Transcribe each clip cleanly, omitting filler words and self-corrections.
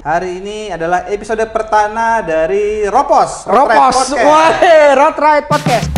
Hari ini adalah episode pertama dari Ropos. Road Ride Podcast.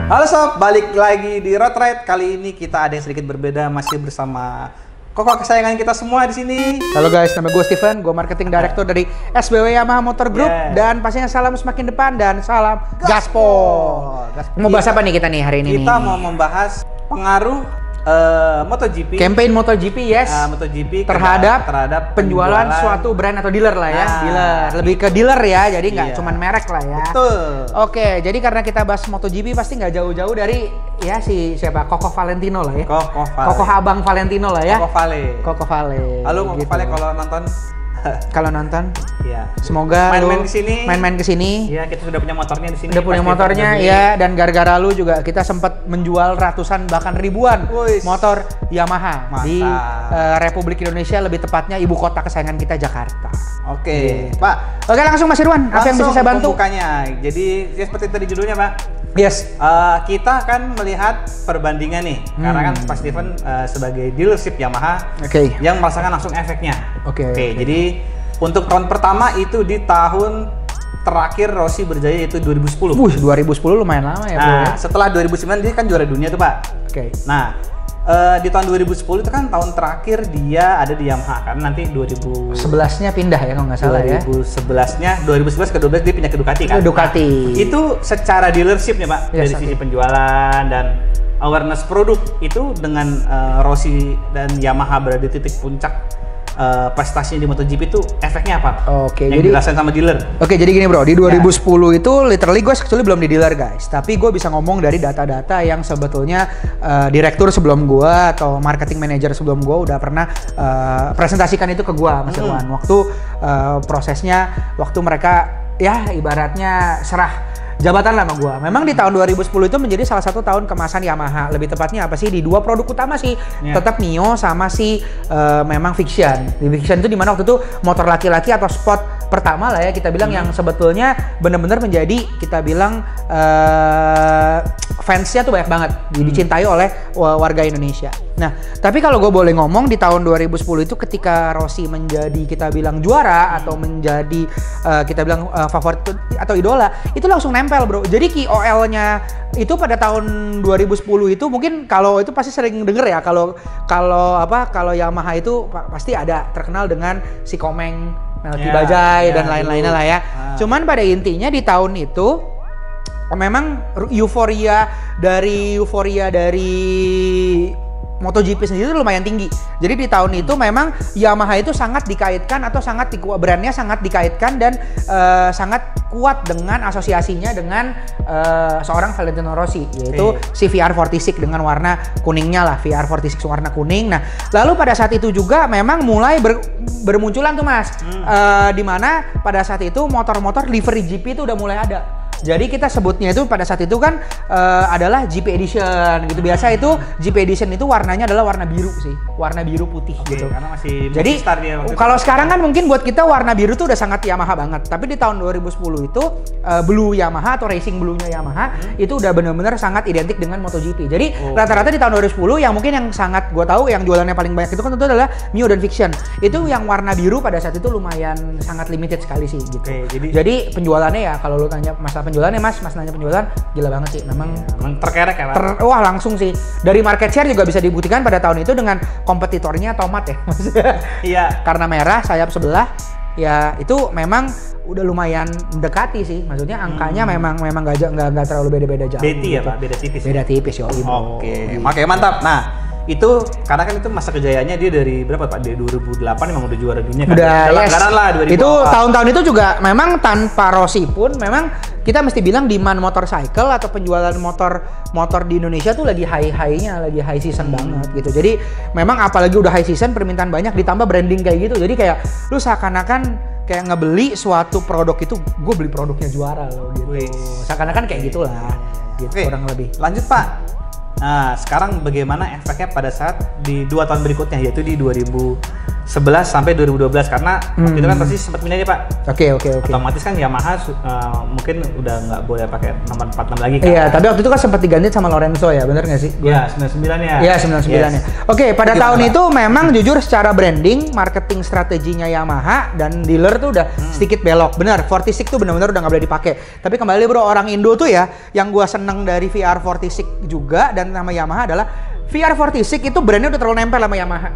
Halo sob, balik lagi di Road Ride. Kali ini kita ada yang sedikit berbeda, masih bersama Koko kesayangan kita semua di sini. Halo guys, nama gue Steven, gue marketing director dari SBW Yamaha Motor Group. Dan pastinya salam semakin depan dan salam gaspol. Mau bahas apa nih kita nih hari ini? Kita mau membahas pengaruh MotoGP. Campaign MotoGP, yes. MotoGP terhadap penjualan suatu brand atau dealer lah ya. Dealer, lebih ke dealer ya, jadi nggak cuman merek lah ya. Betul. Oke, jadi karena kita bahas MotoGP pasti nggak jauh-jauh dari ya siapa? Coco Valentino lah ya. Coco Abang Valentino lah ya. Coco Vale. Halo Coco Vale, kalau nonton ya. Semoga main-main kesini. Ya, kita sudah punya motornya di sini. Udah punya motornya ya, dan gara-gara lu juga kita sempat menjual ratusan bahkan ribuan motor Yamaha. Mantap. Di Republik Indonesia, lebih tepatnya ibu kota kesayangan kita, Jakarta. Oke, Pak. Oke, langsung Mas Irwan, apa yang bisa saya bantu? Pembukanya. Jadi ya seperti tadi judulnya, Pak. Yes. Kita akan melihat perbandingan nih, karena kan Pak Steven sebagai dealership Yamaha yang merasakan langsung efeknya. Oke, jadi untuk tahun pertama itu di tahun terakhir Rossi berjaya yaitu 2010. 2010 lumayan lama ya, Bro. Nah, setelah 2009 dia kan juara dunia tuh, Pak. Nah, di tahun 2010 itu kan tahun terakhir dia ada di Yamaha, karena nanti 2011-nya pindah ya kalau nggak salah ya. 2011 ke 12 dia pindah ke Ducati kan. Ducati. Nah, itu secara dealership nih, Pak, dari sisi penjualan dan awareness produk itu dengan Rossi dan Yamaha berada di titik puncak prestasinya di MotoGP itu efeknya apa? Yang dirasain sama dealer. Jadi gini bro, di 2010 itu literally gue actually belum di dealer guys, tapi gue bisa ngomong dari data-data yang sebetulnya direktur sebelum gue atau marketing manager sebelum gue udah pernah presentasikan itu ke gue, Mas Irwan. Waktu prosesnya, waktu mereka ya ibaratnya serah jabatan lah sama gua. Memang di tahun 2010 itu menjadi salah satu tahun kemasan Yamaha. Lebih tepatnya apa sih, di dua produk utama sih, tetap Mio sama si memang Fiction. Di Fiction itu dimana waktu itu motor laki-laki atau sport pertama lah ya kita bilang, yang sebetulnya benar-benar menjadi kita bilang fansnya tuh banyak banget, dicintai oleh warga Indonesia. Nah, tapi kalau gue boleh ngomong di tahun 2010 itu ketika Rossi menjadi kita bilang juara atau menjadi kita bilang favorit atau idola, itu langsung nempel bro. Jadi KOL-nya itu pada tahun 2010 itu mungkin kalau itu pasti sering denger ya, kalau Yamaha itu pasti ada terkenal dengan si Komeng, Melky Bajaj dan lain-lainnya lah ya. Cuman pada intinya di tahun itu memang euforia dari MotoGP sendiri itu lumayan tinggi. Jadi di tahun itu memang Yamaha itu sangat dikaitkan atau brandnya sangat dikaitkan dan sangat kuat dengan asosiasinya dengan seorang Valentino Rossi, yaitu si VR46 dengan warna kuningnya lah, VR46 warna kuning. Nah, lalu pada saat itu juga memang mulai bermunculan tuh Mas, di mana pada saat itu motor-motor livery GP itu udah mulai ada. Jadi kita sebutnya itu pada saat itu kan adalah GP Edition gitu. Biasa itu GP Edition itu warnanya adalah warna biru sih, warna biru putih gitu. Karena masih jadi kalau sekarang kan mungkin buat kita warna biru tuh udah sangat Yamaha banget. Tapi di tahun 2010 itu blue Yamaha atau racing blue-nya Yamaha itu udah benar-benar sangat identik dengan MotoGP. Jadi rata-rata di tahun 2010 yang mungkin yang sangat gue tahu yang jualannya paling banyak itu kan tentu adalah Mio dan Fiction. Itu yang warna biru pada saat itu lumayan sangat limited sekali sih gitu. Jadi penjualannya ya kalau lu tanya masalah penjualannya mas nanya penjualan gila banget sih, memang terkerek ya wah langsung sih. Dari market share juga bisa dibuktikan pada tahun itu dengan kompetitornya Tomat ya iya, karena merah sayap sebelah ya, itu memang udah lumayan mendekati sih, maksudnya angkanya memang nggak terlalu beda-beda jauh. Beda tipis yo. Oke, mantap. Nah, itu karena kan itu masa kejayaannya dia dari berapa Pak? Dari 2008 memang udah juara dunia kan. Udah langganan lah 2004. Itu tahun-tahun itu juga memang tanpa Rossi pun memang kita mesti bilang demand motorcycle atau penjualan motor di Indonesia tuh lagi high-nya, lagi high season banget gitu. Jadi memang apalagi udah high season, permintaan banyak ditambah branding kayak gitu. Jadi kayak lu seakan-akan kayak ngebeli suatu produk itu, gue beli produknya juara loh gitu. Seakan-akan kayak gitulah. Gitu kurang lebih. Lanjut Pak. Nah, sekarang bagaimana efeknya pada saat di 2 tahun berikutnya, yaitu di 2011 11 sampai 2012 karena waktu itu kan pasti sempat pindah nih Pak. Oke. Otomatis kan Yamaha mungkin udah nggak boleh pakai nomor 46 lagi kan. Iya, tapi waktu itu kan sempat diganti sama Lorenzo ya, bener nggak sih? Iya, 99 ya. Iya, 99 ya. Oke, pada tahun itu memang jujur secara branding, marketing strateginya Yamaha dan dealer tuh udah sedikit belok. Bener, 46 tuh benar-benar udah nggak boleh dipakai. Tapi kembali bro, orang Indo tuh ya, yang gua seneng dari VR46 juga dan sama Yamaha adalah VR46 itu brandnya udah terlalu nempel sama Yamaha.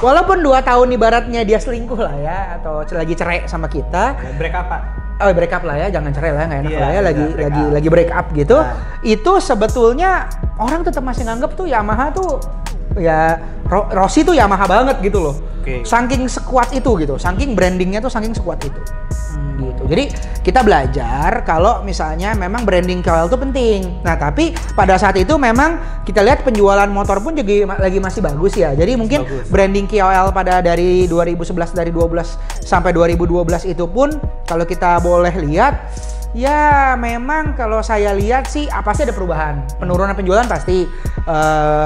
Walaupun 2 tahun ibaratnya dia selingkuh lah ya, atau lagi cerai sama kita. Break up Pak? Oh break up lah ya, jangan cerai lah, nggak enak lah ya, lagi break up gitu. Itu sebetulnya orang tetap masih nganggep tuh Yamaha tuh ya Rossi tuh Yamaha banget gitu loh. Saking sekuat itu gitu, saking brandingnya tuh saking sekuat itu. Gitu. Jadi kita belajar kalau misalnya memang branding KOL itu penting. Nah tapi pada saat itu memang kita lihat penjualan motor pun juga lagi masih bagus ya. Jadi mungkin branding KOL pada dari 2011 dari 12 sampai 2012 itu pun kalau kita boleh lihat ya memang kalau saya lihat sih pasti ada perubahan, penurunan penjualan pasti.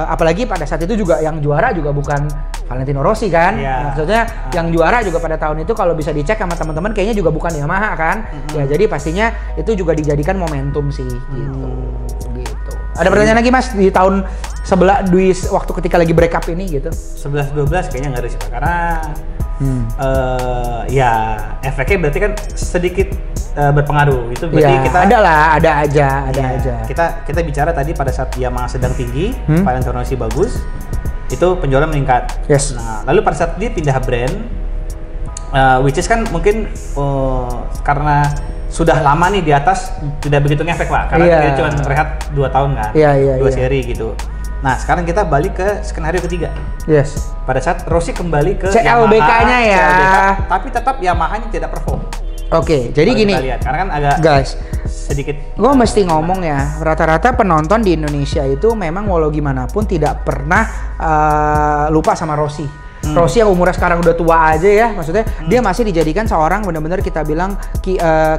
Apalagi pada saat itu juga yang juara juga bukan Valentino Rossi kan. Maksudnya yang juara juga pada tahun itu kalau bisa dicek sama teman-teman kayaknya juga bukan Yamaha kan. Ya jadi pastinya itu juga dijadikan momentum sih gitu. Ada pertanyaan lagi Mas di tahun di waktu ketika lagi break up ini gitu? 11-12 kayaknya nggak ada sih Pak, karena ya efeknya berarti kan sedikit berpengaruh. Itu berarti ya, kita ada aja. Kita bicara tadi pada saat Yamaha sedang tinggi, Valentino Rossi bagus, itu penjualan meningkat. Nah, lalu pada saat dia pindah brand, which is kan mungkin karena sudah lama nih di atas tidak begitu ngefek Pak, karena dia cuma rehat 2 tahun kan, 2 seri gitu. Nah sekarang kita balik ke skenario ketiga. Pada saat Rossi kembali ke CLBK-nya ya. CLBK, tapi tetap Yamaha-nya tidak perform. Jadi gini, karena kan agak guys, sedikit. Gue mesti ngomong ya, rata-rata penonton di Indonesia itu memang walau gimana pun tidak pernah lupa sama Rossi. Rossi yang umurnya sekarang udah tua aja ya, maksudnya dia masih dijadikan seorang benar-benar kita bilang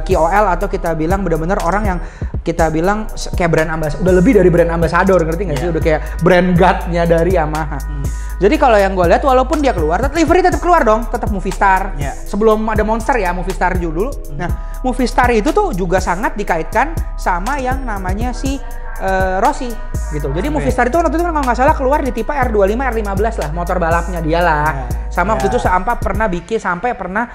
KOL atau kita bilang benar-benar orang yang kita bilang kayak brand ambassador, udah lebih dari brand ambassador, ngerti nggak sih? Udah kayak brand guard-nya dari Yamaha. Jadi kalau yang gue lihat walaupun dia keluar, livery tetap keluar dong, tetap Movistar. Sebelum ada Monster ya, Movistar dulu. Nah, Movistar itu tuh juga sangat dikaitkan sama yang namanya si Rossi gitu. Jadi Movistar itu waktu itu kalau nggak salah keluar di tipe R25, R15 lah, motor balapnya dia lah. Sama waktu itu sampai pernah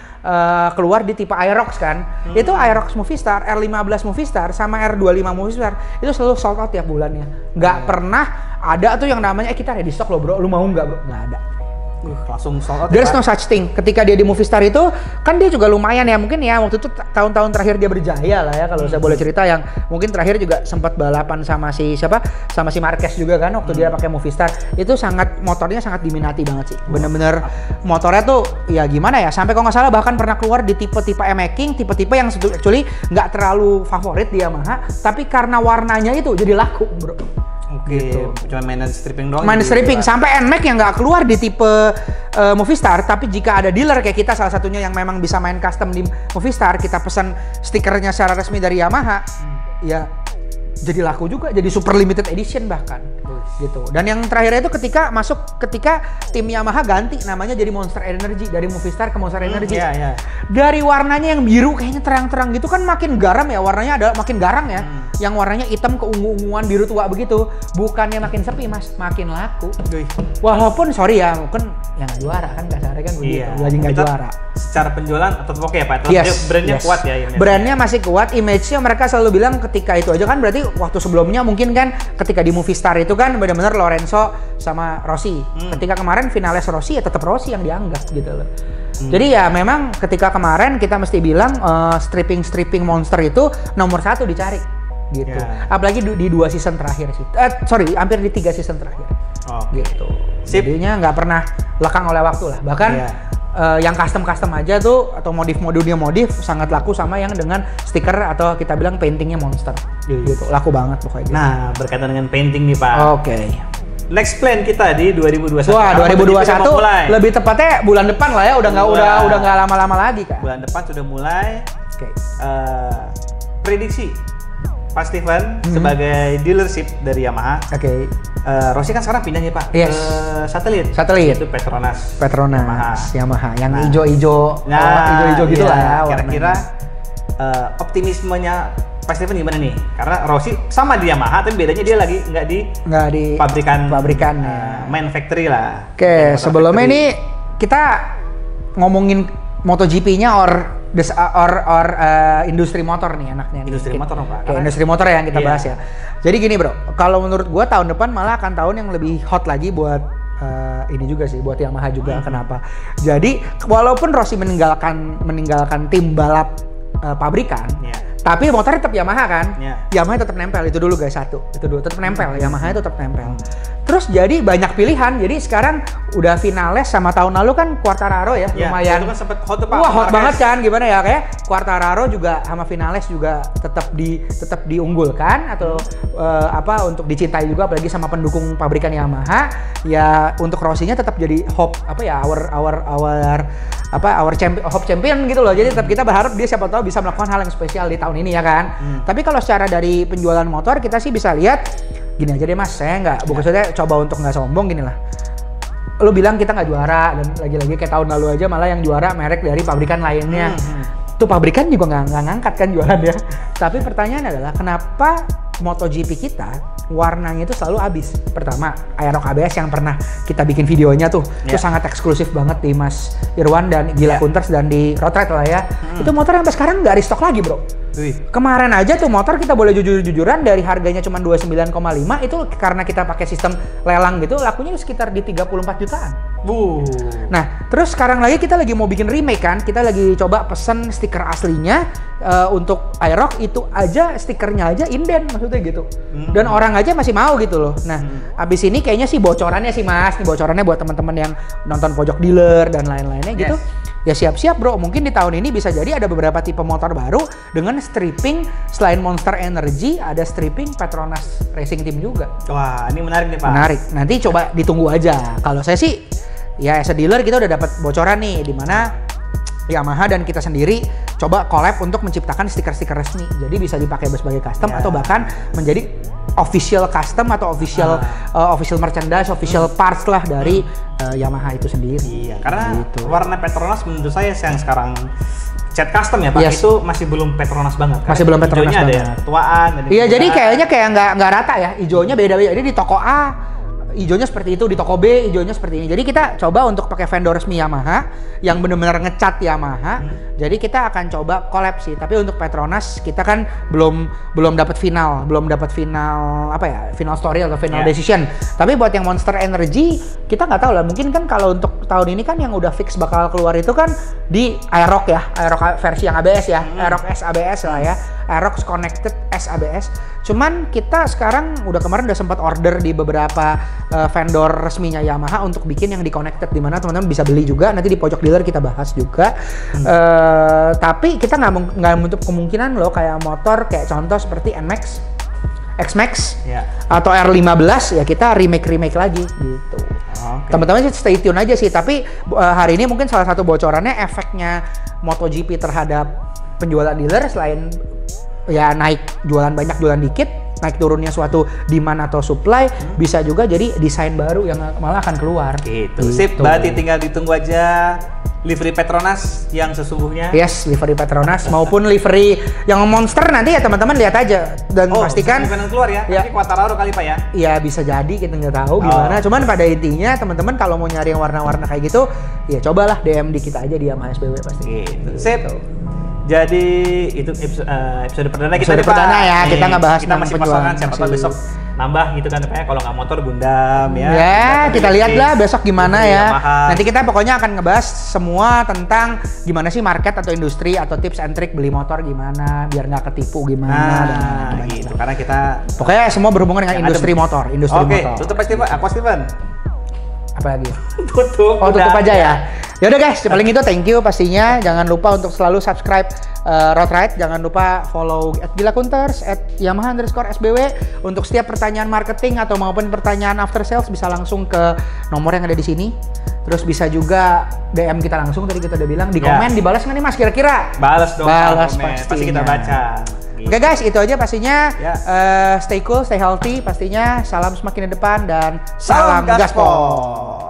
keluar di tipe Aerox kan. Itu Aerox Movistar, R15 Movistar sama R25 Movistar itu selalu sold out tiap bulannya. Nggak pernah ada tuh yang namanya kita ready stock loh bro, lu mau nggak bro? Nggak ada. Langsung sold out. There's no such thing. Ketika dia di Movistar itu kan dia juga lumayan ya, mungkin ya waktu itu tahun-tahun terakhir dia berjaya lah ya kalau saya boleh cerita, yang mungkin terakhir juga sempat balapan sama si Marquez juga kan waktu dia pakai Movistar. Itu motornya sangat diminati banget sih. Bener-bener motornya tuh ya gimana ya, sampai kalau nggak salah bahkan pernah keluar di tipe-tipe M-Making, tipe-tipe yang actually nggak terlalu favorit di Yamaha, tapi karena warnanya itu jadi laku bro. Gitu. Cuma mainan stripping doang. Mainan stripping sampai NMAX yang nggak keluar di tipe Movistar, tapi jika ada dealer kayak kita salah satunya yang memang bisa main custom di Movistar, kita pesan stikernya secara resmi dari Yamaha, ya jadi laku juga, jadi super limited edition bahkan. Gitu. Dan yang terakhir itu ketika tim Yamaha ganti namanya jadi Monster Energy, dari Movistar ke Monster Energy. Dari warnanya yang biru kayaknya terang-terang gitu kan makin garam ya, warnanya ada makin garang ya. Yang warnanya hitam ke ungu-unguan biru tua begitu, bukannya makin sepi Mas, makin laku. Walaupun sorry ya, mungkin yang nggak juara kan kasarnya kan begitu, lagi nggak juara. Secara penjualan tetap oke ya Pak, brandnya kuat ya. Brandnya masih kuat, image-nya mereka selalu bilang ketika itu aja kan, berarti waktu sebelumnya mungkin kan ketika di Movistar itu kan benar-benar Lorenzo sama Rossi. Ketika kemarin finalis Rossi ya tetap Rossi yang dianggap gitu loh. Jadi ya memang ketika kemarin kita mesti bilang stripping monster itu nomor 1 dicari gitu. Apalagi di 2 season terakhir sih. Hampir di 3 season terakhir. Gitu. Jadinya nggak pernah lekang oleh waktu lah. Bahkan yang custom aja tuh atau modif sangat laku sama yang dengan stiker atau kita bilang paintingnya monster. Gitu. Laku banget pokoknya. Gitu. Nah, berkaitan dengan painting nih Pak. Next plan kita di 2021. Wah, 2021 lebih tepatnya bulan depan lah ya, udah nggak lama-lama lagi kan. Bulan depan sudah mulai. Prediksi Pak Steven sebagai dealership dari Yamaha. Rossi kan sekarang pindah nih Pak ke satelit. Itu Petronas Yamaha. Yang hijau-hijau, hijau-hijau gitu lah ya. Kira-kira optimismenya Pak Steven gimana nih? Karena Rossi sama di Yamaha, tapi bedanya dia lagi nggak di pabrikan main factory lah. Oke, sebelumnya ini kita ngomongin MotoGP-nya or industri motor nih enaknya. Industri motor Pak. Kayak industri motor yang kita bahas ya. Jadi gini bro, kalau menurut gua tahun depan malah akan tahun yang lebih hot lagi buat ini juga sih, buat Yamaha juga. Kenapa? Jadi walaupun Rossi meninggalkan tim balap pabrikan, tapi motornya tetap Yamaha kan? Yamaha tetap nempel, itu dulu guys, tetap nempel, Yamaha itu tetap nempel. Terus jadi banyak pilihan, jadi sekarang udah Vinales sama tahun lalu kan Quartararo ya, lumayan. Itu kan sempet hot tuh Pak. Wah hot banget kan, gimana ya, kayak Quartararo juga sama Vinales juga tetap diunggulkan atau untuk dicintai juga, apalagi sama pendukung pabrikan Yamaha. Ya untuk Rossi-nya tetap jadi hope champion gitu loh. Jadi tetap kita berharap dia siapa tahu bisa melakukan hal yang spesial di tahun ini ya kan. Tapi kalau secara dari penjualan motor kita sih bisa lihat gini aja deh mas, saya nggak, maksudnya coba untuk nggak sombong gini lah. Lo bilang kita nggak juara dan lagi-lagi kayak tahun lalu aja malah yang juara merek dari pabrikan lainnya. Tuh pabrikan juga nggak ngangkat kan jualannya. Tapi pertanyaan adalah kenapa MotoGP kita warnanya itu selalu habis. Pertama, Aerox ABS yang pernah kita bikin videonya tuh, itu sangat eksklusif banget di Mas Irwan dan Gila Kunters dan di Road Ride lah ya. Itu motor yang sampai sekarang nggak restock lagi bro. Kemarin aja tuh motor kita boleh jujur-jujuran dari harganya cuma 29,5 itu karena kita pakai sistem lelang gitu lakunya sekitar di 34 jutaan. Nah terus sekarang lagi kita lagi mau bikin remake kan, kita lagi coba pesen stiker aslinya untuk Aerox, itu aja stikernya aja inden maksudnya gitu. Dan orang aja masih mau gitu loh. Nah abis ini kayaknya sih bocorannya sih mas, nih bocorannya buat teman-teman yang nonton Pojok Dealer dan lain-lainnya gitu. Ya siap-siap bro, mungkin di tahun ini bisa jadi ada beberapa tipe motor baru dengan stripping selain Monster Energy, ada stripping Petronas Racing Team juga. Wah, ini menarik nih Pak. Menarik, nanti coba ditunggu aja. Kalau saya sih, ya as a dealer kita udah dapat bocoran nih, dimana Yamaha dan kita sendiri coba collab untuk menciptakan stiker-stiker resmi. Jadi bisa dipakai sebagai custom atau bahkan menjadi official custom atau official merchandise, official parts lah dari Yamaha itu sendiri. Iya, karena warna Petronas menurut saya yang sekarang cat custom ya Pak, itu masih belum Petronas banget kan? Masih belum Petronas banget. Ada ketuaan. Iya, jadi kayaknya kayak nggak rata ya, hijaunya beda-beda. Jadi di toko A hijaunya seperti itu, di toko B hijaunya seperti ini. Jadi kita coba untuk pakai vendor resmi Yamaha yang benar-benar ngecat Yamaha. Jadi kita akan coba collab sih. Tapi untuk Petronas kita kan belum dapat final apa ya, final story atau final decision. Tapi buat yang Monster Energy kita nggak tahu lah. Mungkin kan kalau untuk tahun ini kan yang udah fix bakal keluar itu kan di Aerox ya, Aerox versi yang ABS ya, Aerox S ABS lah ya, Aerox Connected S ABS. Cuman kita sekarang kemarin udah sempat order di beberapa vendor resminya Yamaha untuk bikin yang di connected, di mana teman-teman bisa beli juga. Nanti di Pojok Dealer kita bahas juga. Tapi kita nggak menutup kemungkinan loh kayak motor kayak contoh seperti NMAX, X-Max atau R15 ya kita remake lagi gitu. Teman-teman stay tune aja sih. Tapi hari ini mungkin salah satu bocorannya efeknya MotoGP terhadap penjualan dealer selain ya naik jualan banyak jualan dikit, naik turunnya suatu demand atau supply, bisa juga jadi desain baru yang malah akan keluar. Gitu. Sip, berarti tinggal ditunggu aja livery Petronas yang sesungguhnya. Yes, livery Petronas maupun livery yang Monster nanti ya teman-teman lihat aja dan pastikan keluar ya. Tapi Quartararo kali Pak ya. Iya bisa jadi, kita nggak tahu gimana. Cuman pada intinya teman-teman kalau mau nyari yang warna-warna kayak gitu, ya cobalah DM di kita aja di Yamaha SBW pasti. Gitu. Sip. Jadi itu episode perdana kita ya, kita nggak bahas tentang penjualan. Siapa tahu besok nambah gitu kan, kayak kalau nggak motor Gundam ya. Ya kita lihat lah besok gimana ya. Yamaha. Nanti kita pokoknya akan ngebahas semua tentang gimana sih market atau industri atau tips and trick beli motor gimana biar nggak ketipu gimana. Dan gitu. Karena kita pokoknya semua berhubungan dengan industri motor. Oke, tutup aja Pak. Aku Steven. Apa lagi? Tutup aja ya. Ya udah guys, paling itu thank you pastinya. Jangan lupa untuk selalu subscribe Road Ride. Jangan lupa follow @gilakunters, @yamaha_sbw. Untuk setiap pertanyaan marketing atau maupun pertanyaan after sales bisa langsung ke nomor yang ada di sini. Terus bisa juga DM kita langsung, tadi kita udah bilang di komen, dibalas nggak nih Mas kira-kira? Balas dong. Balas pasti kita baca. Oke guys, itu aja pastinya. Stay cool, stay healthy pastinya. Salam semakin di depan dan salam gaspol.